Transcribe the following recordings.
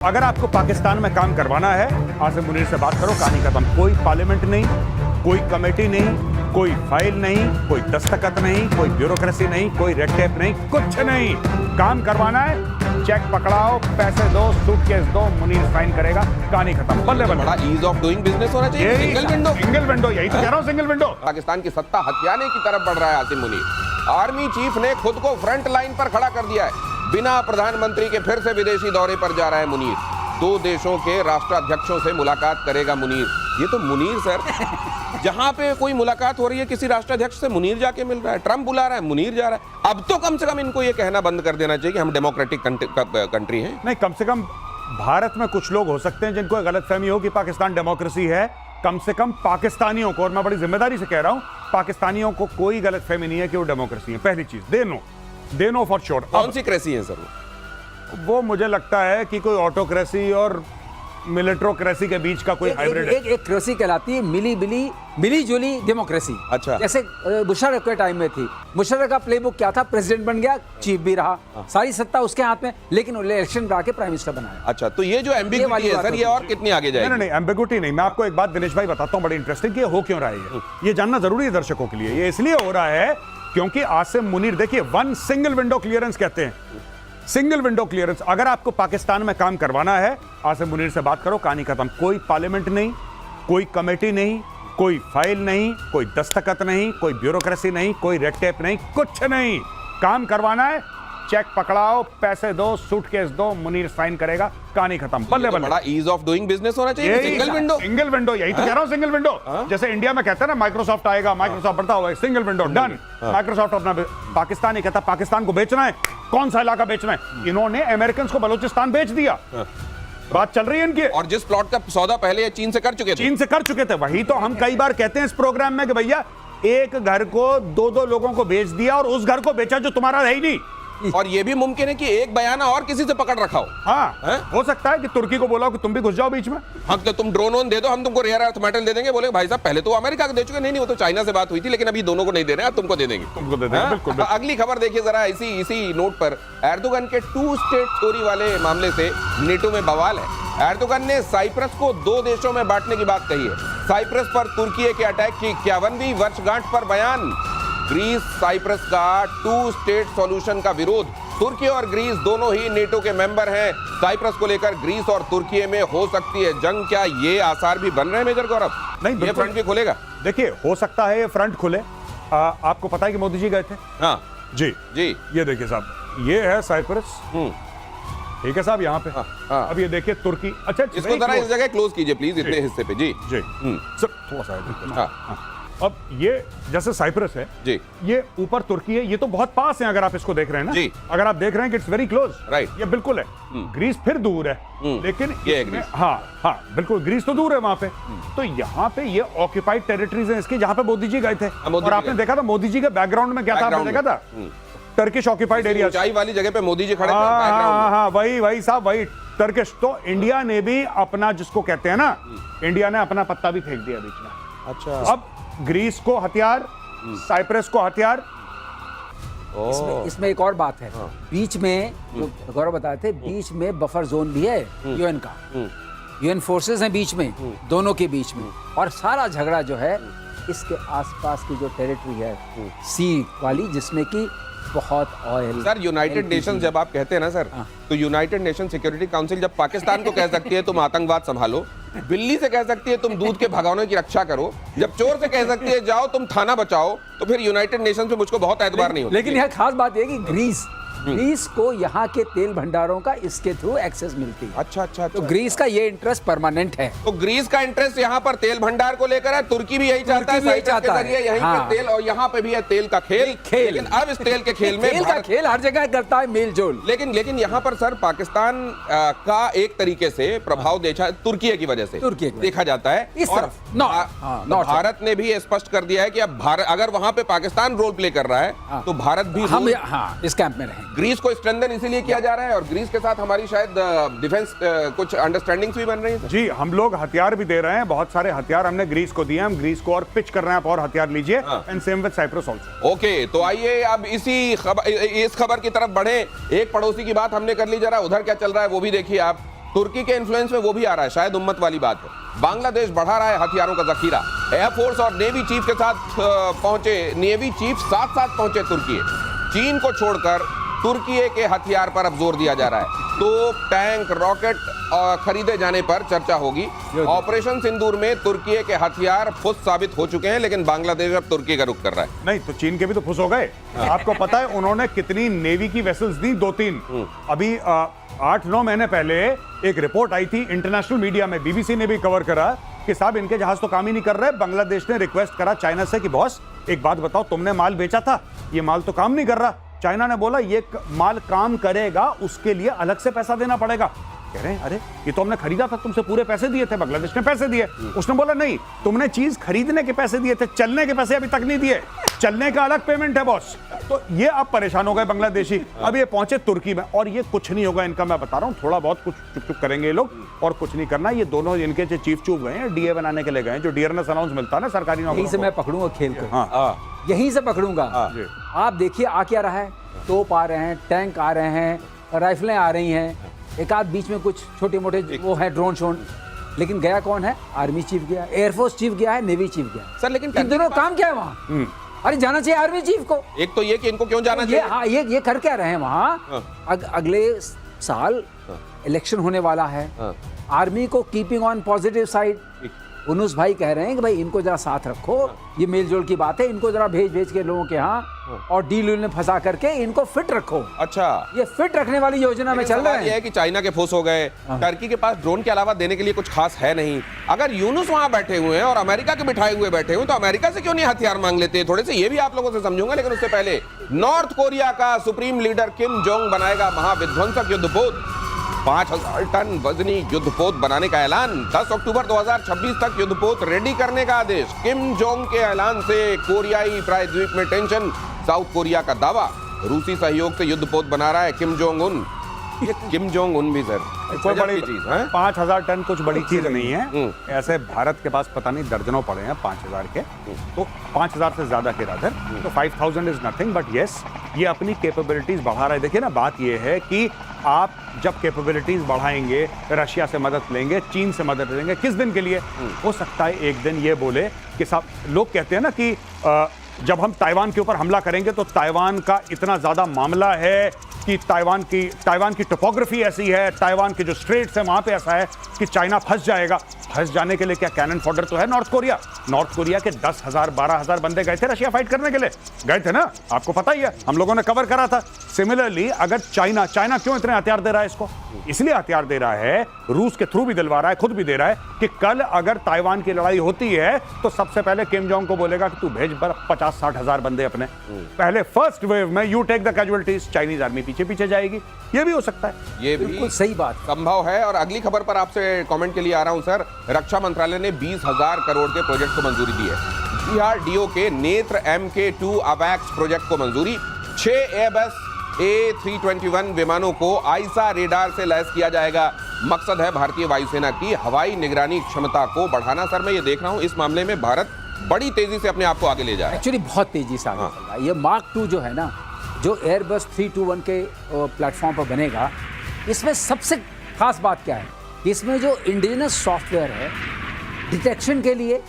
अगर आपको पाकिस्तान में काम करवाना है, आसिम मुनीर से बात करो, कहानी खत्म। कोई पार्लियामेंट नहीं, कोई कमेटी नहीं, कोई फाइल नहीं, कोई दस्तखत नहीं, कोई ब्यूरोक्रेसी नहीं, कोई रेड टेप नहीं, कुछ नहीं। काम करवाना है, चेक पकड़ाओ, पैसे दो, सूटकेस दो, मुनीर साइन करेगा, कहानी खत्म। बल्ले बल्ले। बड़ा ईज ऑफ डूइंग बिजनेस होना चाहिए। सिंगल विंडो, यही तो कह रहा हूं, सिंगल विंडो। पाकिस्तान की सत्ता हथियाने की तरफ बढ़ रहा है आसिम मुनीर। आर्मी चीफ ने खुद को फ्रंट लाइन पर खड़ा कर दिया है। बिना प्रधानमंत्री के फिर से विदेशी दौरे पर जा रहा है मुनीर। 2 देशों के राष्ट्राध्यक्षों से मुलाकात करेगा मुनीर। ये तो मुनीर सर, जहां पे कोई मुलाकात हो रही है किसी राष्ट्राध्यक्ष से, मुनीर जाके मिल रहा है। ट्रंप बुला रहा है, मुनीर जा रहा है। अब तो कम से कम इनको ये कहना बंद कर देना चाहिए कि हम डेमोक्रेटिक कंट्री हैं। नहीं, कम से कम भारत में कुछ लोग हो सकते हैं जिनको गलतफहमी हो कि पाकिस्तान डेमोक्रेसी है। कम से कम पाकिस्तानियों को, और मैं बड़ी जिम्मेदारी से कह रहा हूं, पाकिस्तानियों को कोई गलतफहमी नहीं है कि वो डेमोक्रेसी है। पहली चीज, दे नो फॉर श्योर। कौन सी क्रेसी है सर? वो मुझे लगता है कि कोई ऑटोक्रेसी और मिलिट्रोक्रेसी के बीच का कोई हाइब्रिड है। एक क्रेसी कहलाती है मिली जुली डेमोक्रेसी। अच्छा। जैसे मुशर्रफ के टाइम में थी। मुशर्रफ का प्लेबुक क्या था? प्रेसिडेंट बन गया, चीफ भी रहा, सारी सत्ता उसके हाथ में, लेकिन इलेक्शन करा के प्राइम मिनिस्टर बनाया। अच्छा, तो ये जो एम्बिग्विटी है सर, ये और कितनी आगे जाएगी? नहीं, एम्बिग्विटी नहीं। मैं आपको एक बात दिनेश भाई बताता हूं, बड़ी इंटरेस्टिंग, कि हो क्यों रहा है ये जानना जरूरी है दर्शकों के लिए। ये इसलिए हो रहा है क्योंकि आसिम मुनीर, देखिए, वन सिंगल विंडो क्लियरेंस कहते हैं, सिंगल विंडो क्लियरेंस। अगर आपको पाकिस्तान में काम करवाना है, आसिम मुनीर से बात करो, कहानी खत्म। कोई पार्लियामेंट नहीं, कोई कमेटी नहीं, कोई फाइल नहीं, कोई दस्तखत नहीं, कोई ब्यूरोक्रेसी नहीं, कोई रेड टेप नहीं, कुछ नहीं। काम करवाना है, चेक पकड़ाओ, पैसे दो, सूटकेस दो, मुनीर साइन करेगा, कहानी खत्म। बल्ले बल्ले। बड़ा ईज ऑफ डूइंग बिजनेस होना चाहिए। सिंगल विंडो, यही तो कह रहा हूं, सिंगल विंडो। जैसे इंडिया में कहते हैं ना, माइक्रोसॉफ्ट आएगा, माइक्रोसॉफ्ट बढ़ता हुआ, सिंगल विंडो, डन। माइक्रोसॉफ्ट अपना, पाकिस्तान ही कहता पाकिस्तान को बेचना है, कौन सा इलाका बेचना है। इन्होंने अमेरिकन को बलूचिस्तान बेच दिया। बात चल रही है इनकी। और जिस प्लॉट का सौदा पहले चीन से कर चुके थे। वही तो हम कई बार कहते हैं इस प्रोग्राम में कि भैया, एक घर को 2-2 लोगों को बेच दिया और उस घर को बेचा जो तुम्हारा है ही नहीं। और ये भी मुमकिन है कि एक बयाना और किसी से पकड़ रखा हो। हाँ, हो सकता है कि तुर्की को बोला हो कि तुम भी घुस जाओ बीच में। हाँ, तो तुम ड्रोन दे दो, हम तुमको रेयर अर्थ मेटल दे देंगे। बोले भाई साहब, पहले तो अमेरिका को दे चुके। नहीं, वो तो चाइना से बात हुई थी, लेकिन अभी दोनों को नहीं दे रहे हैं, तुमको दे देंगे। बिल्कुल। अगली खबर देखिए जरा, इसी नोट पर एर्दोगन के 2 स्टेट थ्योरी वाले मामले से नेटो में बवाल है। एर्दोगन ने साइप्रस को 2 देशों में बांटने की बात कही है। साइप्रस पर तुर्की के अटैक की 51वीं वर्षगांठ पर बयान। ग्रीस साइप्रस का 2 स्टेट सॉल्यूशन का विरोध। तुर्की और ग्रीस दोनों ही नेटो के मेंबर हैं। साइप्रस को लेकर ग्रीस और तुर्की में हो सकती है जंग। क्या ये आसार भी बन रहे हैं मेजर गौरव? नहीं, ये फ्रंट भी खुलेगा? देखिए, हो सकता है ये फ्रंट खुले। आपको पता है कि मोदी जी गए थे? हाँ जी। ये देखिए साहब, ये है साइप्रस। ठीक है साहब, यहाँ पे। हाँ। अब ये देखिए तुर्की। अच्छा, इसको जरा इस जगह क्लोज कीजिए प्लीज, इतने हिस्से पे। जी सर, थोड़ा सा। हाँ। अब ये जैसे साइप्रस है जी, ये ऊपर तुर्की है, ये तो बहुत पास है। अगर आप इसको देख रहे हैं ना जी, अगर आप देख रहे हैं कि इट्स वेरी क्लोज, राइट, ये बिल्कुल है। ग्रीस फिर दूर है, लेकिन ये हाँ बिल्कुल, ग्रीस तो दूर है वहां पे। तो यहाँ पे ये ऑक्यूपाइड टेरिटरीज है इसकी, जहाँ पे मोदी जी गए थे। और आपने देखा था मोदी जी के बैकग्राउंड में क्या था? आपने देखा था टर्किश ऑक्यूपाइड एरिया, ऊंचाई वाली जगह पे मोदी जी खड़े थे। हाँ, वही साहब, वही टर्किश। तो इंडिया ने भी अपना, जिसको कहते हैं ना, इंडिया ने अपना पत्ता भी फेंक दिया बीच में। अच्छा। अब ग्रीस को हथियार, साइप्रस को हथियार। इसमें एक और बात है। बीच में जो गौरव बताए थे, बीच में बफर जोन भी है यूएन का। यूएन फोर्सेस हैं बीच में, दोनों के बीच में। और सारा झगड़ा जो है इसके आसपास की जो टेरिटरी है सी वाली, जिसमें कि बहुत ऑयल। सर, यूनाइटेड नेशंस जब आप कहते हैं ना सर, तो यूनाइटेड नेशन सिक्योरिटी काउंसिल जब पाकिस्तान को कह सकती है तुम आतंकवाद संभालो, बिल्ली से कह सकती है तुम दूध के भगौने की रक्षा करो, जब चोर से कह सकती है जाओ तुम थाना बचाओ, तो फिर यूनाइटेड नेशन पे मुझको बहुत एतबार नहीं होता। लेकिन यह खास बात है कि ग्रीस को यहाँ के तेल भंडारों का इसके थ्रू एक्सेस मिलती है। अच्छा। तो ग्रीस का ये इंटरेस्ट परमानेंट है। तो ग्रीस का इंटरेस्ट यहाँ पर तेल भंडार को लेकर है। तुर्की भी यही चाहता है, यहीं पर तेल, और यहाँ पे भी है तेल का खेल। लेकिन अब इस तेल के खेल में खेल हर जगह करता है मेल जोल। लेकिन यहाँ पर सर पाकिस्तान का एक तरीके से प्रभाव तुर्की की वजह से देखा जाता है इस तरफ। भारत ने भी स्पष्ट कर दिया है कि अब भारत अगर वहां पे पाकिस्तान रोल प्ले कर रहा है तो भारत भी हम इस कैंप में रहेंगे। ग्रीस को स्ट्रेंथन इसीलिए किया जा रहा है, और ग्रीस के साथ हमारी शायद डिफेंस कुछ अंडरस्टैंडिंग्स भी बन रही है। जी, हम लोग हथियार भी दे रहे हैं, बहुत सारे हथियार हमने ग्रीस को दिए हैं। हम ग्रीस को और पिच कर रहे हैं, आप और हथियार लीजिए। And same with Cyprus also. Okay, तो आइए अब इस खबर की तरफ बढ़े। एक पड़ोसी की बात हमने कर ली, जरा उधर क्या चल रहा है वो भी देखिए आप। तुर्की के इन्फ्लुएंस में वो भी आ रहा है, शायद उम्मत वाली बात है। बांग्लादेश बढ़ा रहा है हथियारों का जखीरा। एयरफोर्स और नेवी चीफ के साथ पहुंचे, नेवी चीफ साथ साथ पहुंचे तुर्की। चीन को छोड़कर तुर्की के हथियार पर अब जोर दिया जा रहा है। तो टैंक, रॉकेट खरीदे जाने पर चर्चा होगी। ऑपरेशन सिंदूर में तुर्की के हथियार फुस साबित हो चुके हैं, लेकिन बांग्लादेश अब तुर्की का रुख कर रहा है। नहीं तो चीन के भी तो फुस हो गए। आपको पता है उन्होंने कितनी नेवी की वेसल्स दी? 2-3। अभी 8-9 महीने पहले एक रिपोर्ट आई थी इंटरनेशनल मीडिया में, बीबीसी ने भी कवर करा कि साहब इनके जहाज तो काम ही नहीं कर रहे। बांग्लादेश ने रिक्वेस्ट करा चाइना से कि बॉस एक बात बताओ, तुमने माल बेचा था, ये माल तो काम नहीं कर रहा। चाइना ने बोला ये माल काम करेगा, उसके लिए अलग से पैसा देना पड़ेगा। कह रहे हैं अरे ये तो हमने खरीदा था, तुमसे पूरे पैसे दिए थे। बांग्लादेश ने पैसे दिए। उसने बोला नहीं, तुमने चीज खरीदने के पैसे दिए थे, चलने के पैसे अभी तक नहीं दिए, चलने का अलग पेमेंट है बॉस। तो ये अब परेशान हो गए बांग्लादेशी। अब ये पहुंचे तुर्की में और ये कुछ नहीं होगा इनका, मैं बता रहा हूँ। थोड़ा बहुत कुछ चुप चुप करेंगे ये लोग और कुछ नहीं करना। ये दोनों इनके जो चीफ चूप गए हैं, डीए बनाने के लिए गए, जो डियरनेस अलाउंस मिलता है ना सरकारी नौकरी, यहीं से मैं पकड़ूंगा खेल को। हाँ यहीं से पकड़ूंगा। जी। आप देखिए आ क्या रहा है, तोप आ रहे हैं, टैंक आ रहे हैं, राइफलें आ रही हैं, एक आध बीच में कुछ छोटे मोटे वो है ड्रोन शोन, लेकिन गया कौन है? आर्मी चीफ गया, एयरफोर्स चीफ गया है, नेवी चीफ गया सर लेकिन इन दोनों काम क्या है वहाँ? अरे जाना चाहिए आर्मी चीफ को। एक तो ये कि इनको क्यों जाना ये चाहिए? हाँ ये कर क्या रहे हैं वहाँ? अगले साल इलेक्शन होने वाला है। आर्मी को कीपिंग ऑन पॉजिटिव साइड, उनुस भाई कह रहे हैं कि भाई इनको जरा साथ रखो, ये मेलजोल की बात है, इनको जरा भेज के लोगों के यहाँ और डील में फंसा करके इनको फिट रखो। अच्छा, ये फिट रखने वाली योजना में चल रहा ये है कि चाइना के फुस हो गए। टर्की के पास ड्रोन के अलावा देने के लिए कुछ खास है नहीं। अगर यूनुस वहां बैठे हुए हैं और अमेरिका के बिठाए हुए बैठे हुए, तो अमेरिका से क्यों नहीं हथियार मांग लेते? थोड़े से ये भी आप लोगों से समझूंगा, लेकिन उससे पहले नॉर्थ कोरिया का सुप्रीम लीडर किम जोंग बनाएगा महाविध्वंसक युद्धपोत। 5000 टन वजनी युद्धपोत बनाने का ऐलान। 10 अक्टूबर 2026 तक युद्धपोत रेडी करने का आदेश। किम जोंग के ऐलान से कोरियाई प्रायद्वीप में टेंशन। साउथ कोरिया का दावा, रूसी सहयोग से युद्धपोत बना रहा है किम जोंग उन। ये किम जोंग उन भी सर कोई बड़ी चीज है। 5000 टन कुछ बड़ी चीज नहीं है। ऐसे भारत के पास पता नहीं दर्जनों पड़े हैं 5000 के, तो 5000 से ज्यादा के राधर, तो 5000 इज नथिंग। बट यस, ये अपनी कैपेबिलिटीज बढ़ा रहा है। देखिए ना, बात ये है कि आप जब कैपेबिलिटीज बढ़ाएंगे, रशिया से मदद लेंगे, चीन से मदद लेंगे, किस दिन के लिए? हो सकता है एक दिन ये बोले कि साहब, लोग कहते हैं ना कि जब हम ताइवान के ऊपर हमला करेंगे तो ताइवान का इतना ज्यादा मामला है कि ताइवान की टोपोग्राफी ऐसी है, ताइवान के जो स्ट्रेट्स है वहां पे ऐसा है कि चाइना फंस जाएगा। फंस जाने के लिए क्या कैनन फॉडर तो है नॉर्थ कोरिया के 10,000 12,000 बंदे गए थे रशिया फाइट करने के लिए, गए थे ना, आपको पता ही है, हम लोगों ने कवर करा था। सिमिलरली अगर चाइना क्यों इतने हथियार दे रहा है इसको? इसलिए हथियार दे रहा है, रूस के थ्रू भी दिलवा रहा है, खुद भी दे रहा है कि कल अगर ताइवान की लड़ाई होती है तो सबसे पहले किम जोंग को बोलेगा कि तू भेज 50-60 हजार बंदे अपने, पहले फर्स्ट वेव में you take the casualties, Chinese army पीछे जाएगी। ये भी हो सकता है, ये भी बिल्कुल सही बात संभव है। और अगली खबर पर आपसे कमेंट के लिए आ रहा हूं सर। रक्षा मंत्रालय ने 20,000 करोड़ के प्रोजेक्ट को मंजूरी दी है। डीआरडीओ के नेत्र MK2 अवैक्स प्रोजेक्ट को मंजूरी। 6 एयरबस A321 विमानों को आईसा रेडार से लैस किया जाएगा। मकसद है भारतीय वायुसेना की हवाई निगरानी क्षमता को बढ़ाना। सर मैं ये देख रहा हूं इस मामले में भारत बड़ी तेजी से अपने आप को आगे ले जा रहा है। एक्चुअली बहुत तेजी से आगे चल रहा है। ये मार्क 2 जो है ना, जो एयरबस 321 के प्लेटफॉर्म पर बनेगा, इसमें सबसे खास बात क्या है? इसमें जो इंडिजिनस सॉफ्टवेयर है डिटेक्शन के लिए,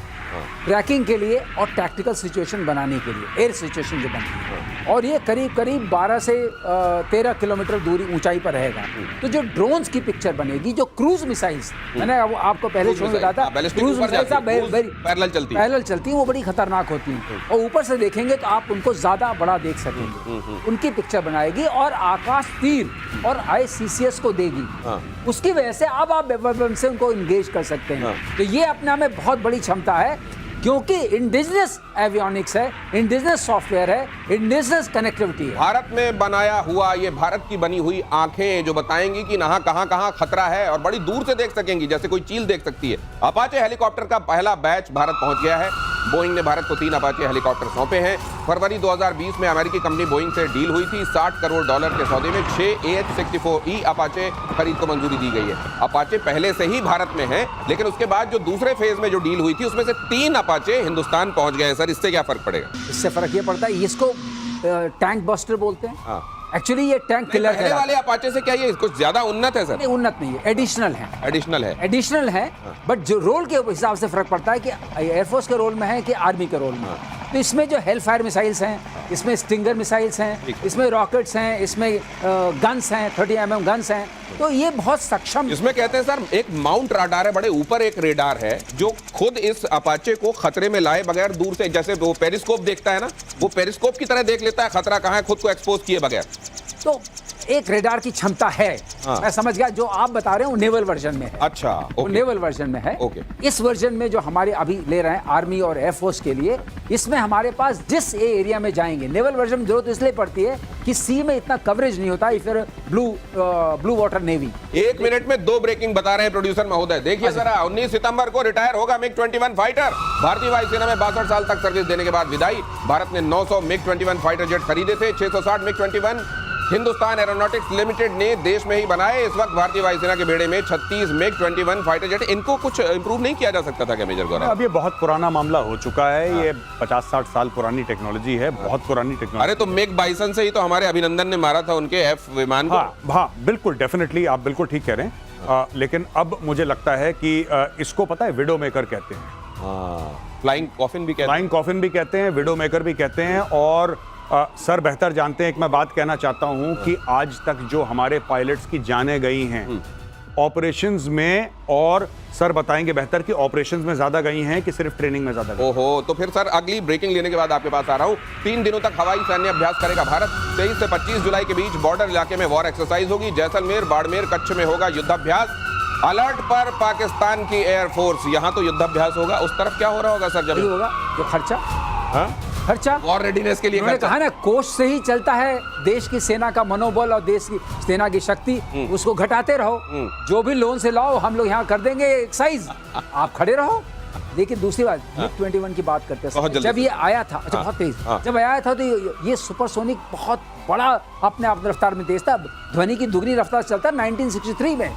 ट्रैकिंग के लिए और टैक्टिकल सिचुएशन बनाने के लिए, एयर सिचुएशन जो बनती है, और ये करीब 12 से 13 किलोमीटर दूरी ऊंचाई पर रहेगा। तो जो ड्रोन्स की पिक्चर बनेगी, जो क्रूज मिसाइल्स, मैंने आपको पहले शो में बताया था, क्रूज मिसाइल्स पैरेलल चलती हैं, वो बड़ी खतरनाक होती हैं, और ऊपर से देखेंगे तो आप उनको ज्यादा बड़ा देख सकेंगे। उनकी पिक्चर बनाएगी और आकाश तीर और ICCS को देगी। उसकी वजह से अब आप वेपन से उनको इंगेज कर सकते हैं। तो ये अपने में बहुत बड़ी क्षमता है, क्योंकि इंडिजिनस एवियोनिक्स है, इंडिजिनस सॉफ्टवेयर है, इंडिजिनस कनेक्टिविटी है। भारत में बनाया हुआ, ये भारत की बनी हुई आंखें जो बताएंगी कि कहां खतरा है, और बड़ी दूर से देख सकेंगी, जैसे कोई चील देख सकती है। अपाचे हेलीकॉप्टर का पहला बैच भारत पहुंच गया है। बोइंग ने भारत को 3 अपाचे हेलीकॉप्टर सौंपे हैं। फरवरी 2020 में अमेरिकी कंपनी बोइंग से डील हुई थी। $60 करोड़ के सौदे में 6 AH-64E अपाचे खरीद को मंजूरी दी गई है। अपाचे पहले से ही भारत में हैं, लेकिन उसके बाद जो दूसरे फेज में जो डील हुई थी, उसमें से 3 अपाचे हिंदुस्तान पहुंच गए हैं। सर इससे क्या फर्क पड़ेगा? इससे फर्क ये पड़ता है, इसको टैंक बस्टर बोलते हैं। एक्चुअली ये टैंक किलर पहले वाले अपाचे से क्या ये कुछ ज्यादा उन्नत है सर? उन्नत नहीं है, एडिशनल है। एडिशनल है, बट जो रोल के हिसाब से फर्क पड़ता है कि एयरफोर्स के रोल में है कि आर्मी के रोल में। तो इसमें जो हेल फायर मिसाइल्स हैं, इसमें स्टिंगर मिसाइल्स हैं, इसमें रॉकेट्स हैं, इसमें गन्स हैं, 30 mm गन्स हैं, तो ये बहुत सक्षम। इसमें कहते हैं सर एक माउंट राडार है, बड़े ऊपर एक रेडार है जो खुद इस अपाचे को खतरे में लाए बगैर दूर से, जैसे वो पेरिस्कोप देखता है ना, वो पेरिस्कोप की तरह देख लेता है खतरा कहाँ है, खुद को एक्सपोज किए बगैर। तो एक रेडार की क्षमता है। मैं समझ गया, जो आप बता रहे हो नेवल वर्जन में है। अच्छा, वो नेवल वर्जन में है। इस वर्जन में जो हमारे अभी ले रहे हैं आर्मी और एयरफोर्स के लिए, इसमें हमारे पास जिस एरिया में जाएंगे, नेवल वर्जन में जरूरत इसलिए पड़ती है कि सी में इतना कवरेज नहीं होता, फिर ब्लू वाटर नेवी। 1 मिनट में 2 ब्रेकिंग बता रहे हैं प्रोड्यूसर महोदय, देखिए जरा। 19 सितंबर को रिटायर होगा MiG-21 फाइटर। भारतीय वायुसेना में 62 साल तक सर्विस देने के बाद विदाई। भारत ने 900 MiG-21 फाइटर जेट खरीदे थे, 660 MiG-21 हिंदुस्तान एरोनॉटिक्स लिमिटेड ने देश में ही बनाए। इस वक्त भारतीय वायुसेना के बेड़े में 36 MiG-21 फाइटर जेट। इनको कुछ इंप्रूव नहीं किया जा सकता था क्या मेजर गौरव? अब ये बहुत पुराना मामला हो चुका है। ये 50-60 साल पुरानी टेक्नोलॉजी है, बहुत पुरानी टेक्नोलॉजी। अरे तो MiG बाइसन से ही तो हमारे अभिनंदन ने मारा था उनके F विमान को। हाँ, बिल्कुल, डेफिनेटली आप बिल्कुल ठीक कह रहे हैं। लेकिन अब मुझे लगता है कि इसको पता है विडो मेकर कहते हैं। फ्लाइंग कॉफिन भी कहते हैं, विडो मेकर भी कहते हैं। और सर बेहतर जानते हैं, एक मैं बात कहना चाहता हूं कि आज तक जो हमारे पायलट्स की जानें गई हैं ऑपरेशंस में, और सर बताएंगे बेहतर कि ऑपरेशंस में ज्यादा गई हैं कि सिर्फ ट्रेनिंग में ज्यादा गई? ओहो, तो फिर सर अगली ब्रेकिंग लेने के बाद आपके पास आ रहा हूं। 3 दिनों तक हवाई सैन्य अभ्यास करेगा भारत। 23 से 25 जुलाई के बीच बॉर्डर इलाके में वॉर एक्सरसाइज होगी। जैसलमेर, बाड़मेर, कच्छ में होगा युद्धाभ्यास। अलर्ट पर पाकिस्तान की एयरफोर्स। यहां तो युद्धाभ्यास होगा, उस तरफ क्या हो रहा होगा सर? जब होगा जो खर्चा, खर्चा वॉर रेडीनेस के लिए कहा ना, कोष से ही चलता है देश की सेना का मनोबल और देश की सेना की शक्ति। उसको घटाते रहो, जो भी लोन से लाओ हम लोग यहाँ कर देंगे एक्साइज, आप खड़े रहो। लेकिन दूसरी बात, MiG-21 की बात करते हैं। जब ये आया था, अच्छा बहुत तेज, जब आया था तो ये सुपरसोनिक बहुत बड़ा अपने आप रफ्तार में तेज था। ध्वनि की दुगनी रफ्तार चलता 1963 में।